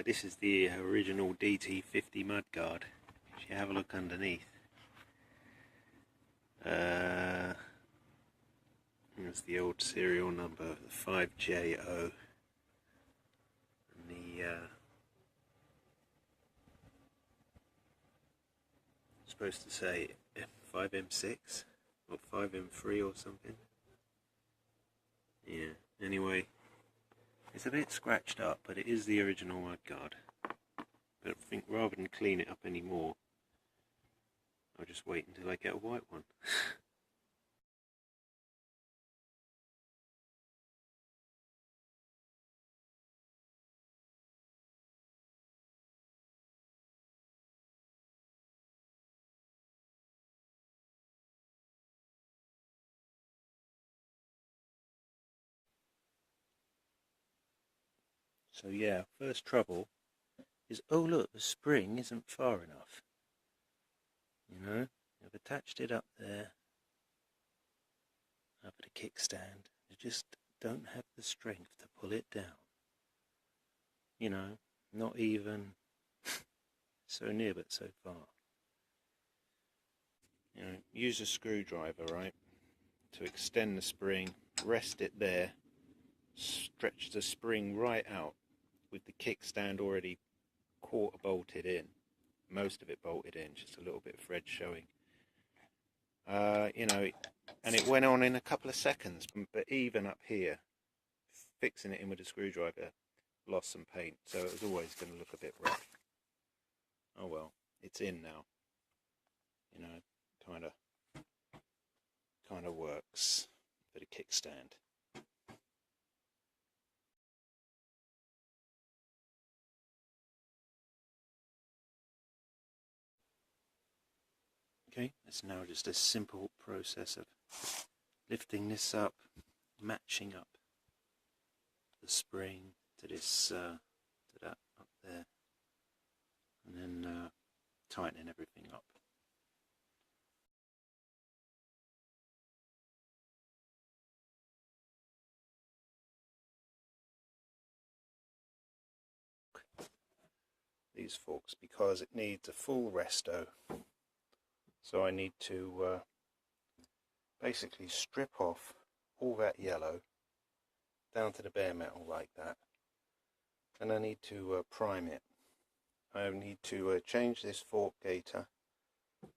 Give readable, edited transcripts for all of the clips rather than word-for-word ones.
This is the original Dt50 mudguard. If you have a look underneath, there's the old serial number 5JO, and the supposed to say 5M6 or 5M3 or something. Yeah, anyway, it's a bit scratched up, but it is the original mudguard. But I think rather than clean it up anymore, I'll just wait until I get a white one. So yeah, first trouble is, oh look, the spring isn't far enough. You know, I've attached it up there, up at a kickstand. I just don't have the strength to pull it down. You know, not even so near but so far. You know, use a screwdriver, right, to extend the spring, rest it there, stretch the spring right out with the kickstand already quarter bolted in. Most of it bolted in, just a little bit of thread showing. You know, and it went on in a couple of seconds, but even up here, fixing it in with a screwdriver lost some paint, so it was always going to look a bit rough. Oh well, it's in now. You know, kind of works for the kickstand. Okay, it's now just a simple process of lifting this up, matching up the spring to this, to that up there, and then tightening everything up. These forks, because it needs a full resto, so I need to basically strip off all that yellow down to the bare metal like that, and I need to prime it. I need to change this fork gaiter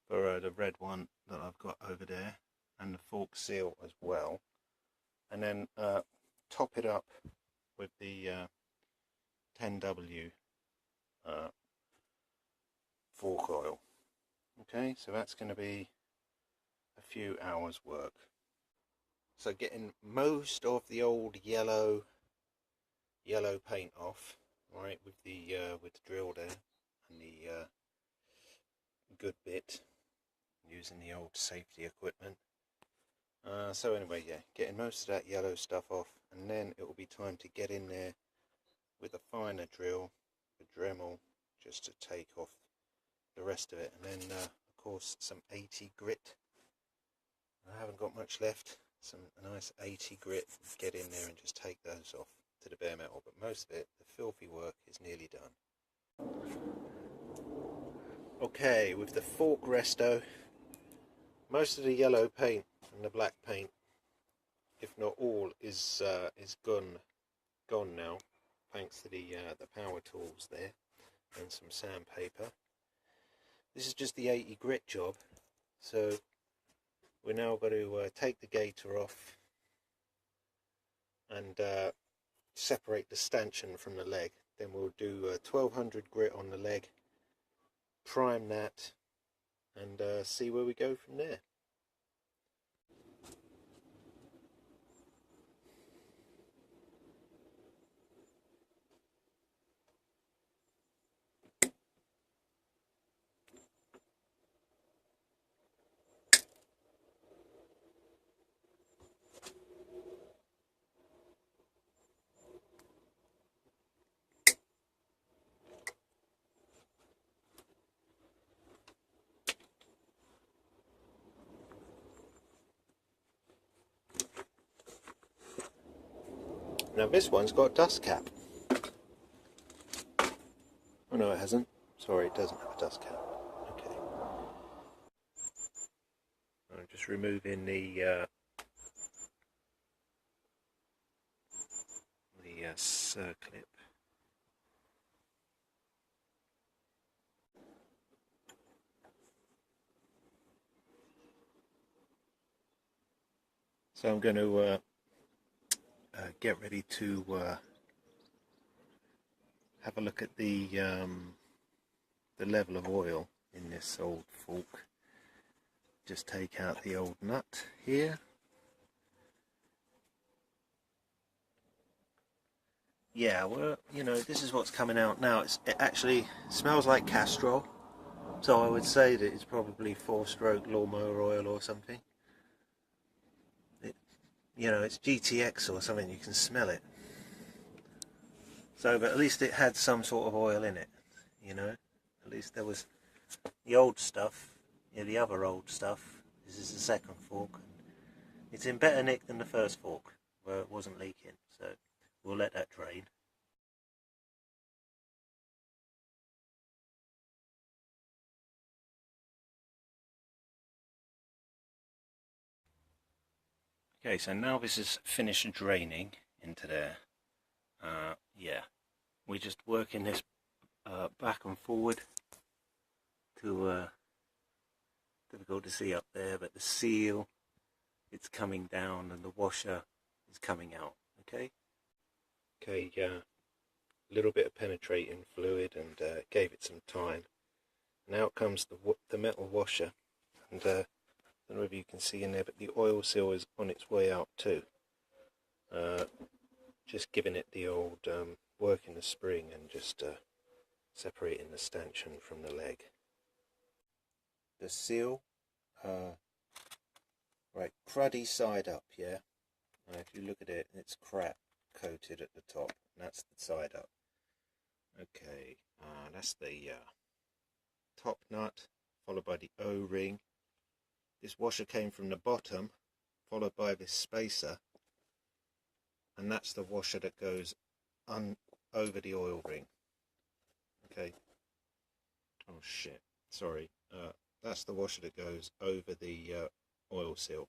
for the red one that I've got over there, and the fork seal as well, and then top it up with the 10W fork oil. Okay, so that's going to be a few hours work. So getting most of the old yellow paint off, right, with the drill there and the good bit, using the old safety equipment. So anyway, yeah, getting most of that yellow stuff off, and then it will be time to get in there with a finer drill, a Dremel, just to take off the rest of it, and then of course some 80 grit. I haven't got much left. A nice 80 grit, get in there and just take those off to the bare metal, but most of it, the filthy work, is nearly done. Okay, with the fork resto, most of the yellow paint and the black paint, if not all, is gone now, thanks to the power tools there and some sandpaper. This is just the 80 grit job, so we're now got to take the gaiter off and separate the stanchion from the leg. Then we'll do 1200 grit on the leg, prime that, and see where we go from there. Now this one's got a dust cap. Oh no, it hasn't. Sorry, it doesn't have a dust cap. Okay. I'm just removing the circlip. So I'm going to get ready to have a look at the level of oil in this old fork. Just take out the old nut here. Yeah, well, you know, this is what's coming out now. It actually smells like Castrol, so I would say that it's probably 4-stroke lawnmower oil or something. You know, it's GTX or something, you can smell it. So, but at least it had some sort of oil in it, you know. At least there was the old stuff, yeah, the other old stuff. This is the second fork. It's in better nick than the first fork, where it wasn't leaking, so we'll let that drain. Okay, so now this is finished draining into there. Yeah, we're just working this back and forward to difficult to see up there, but the seal, it's coming down and the washer is coming out. Okay, a little bit of penetrating fluid and gave it some time. Now comes the metal washer, and I don't know if you can see in there, but the oil seal is on its way out too. Just giving it the old working the spring and just separating the stanchion from the leg. The seal, right, cruddy side up, yeah. If you look at it, it's crap coated at the top, and that's the side up. Okay, that's the top nut, followed by the O-ring. This washer came from the bottom, followed by this spacer, and that's the washer that goes over the oil ring. Okay. Oh shit, sorry. That's the washer that goes over the oil seal.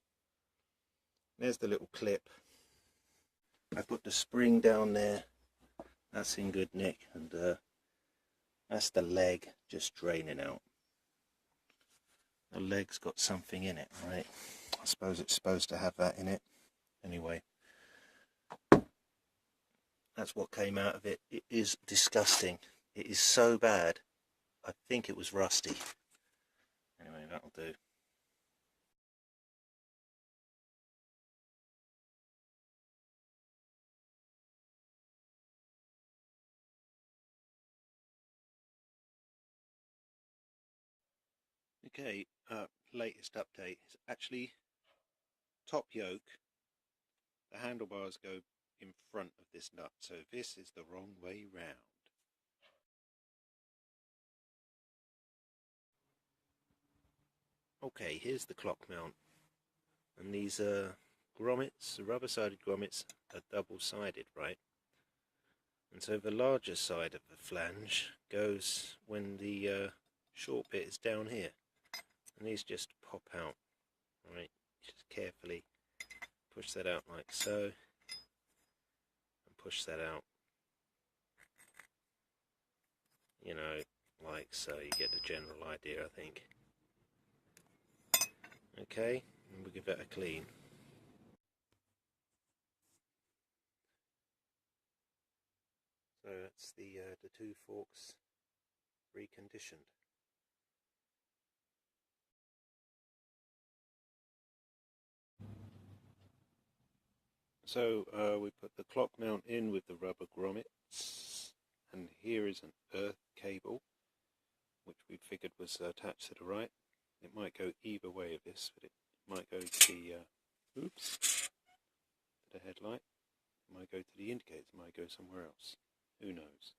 There's the little clip. I put the spring down there. That's in good nick, and that's the leg just draining out. The leg's got something in it, right? I suppose it's supposed to have that in it. Anyway, that's what came out of it. It is disgusting. It is so bad. I think it was rusty. Anyway, that'll do. Okay, latest update is actually top yoke. The handlebars go in front of this nut, so this is the wrong way round. Okay, here's the clock mount, and these grommets, the rubber-sided grommets, are double-sided, right? And so the larger side of the flange goes when the short bit is down here, and these just pop out, right? Just carefully push that out like so, and push that out, you know, like so. You get the general idea, I think. Okay, and we'll give that a clean. So that's the two forks reconditioned. So we put the clock mount in with the rubber grommets, and here is an earth cable, which we figured was attached to the right. It might go either way of this, but it might go to the oops, to the headlight. It might go to the indicators. It might go somewhere else. Who knows?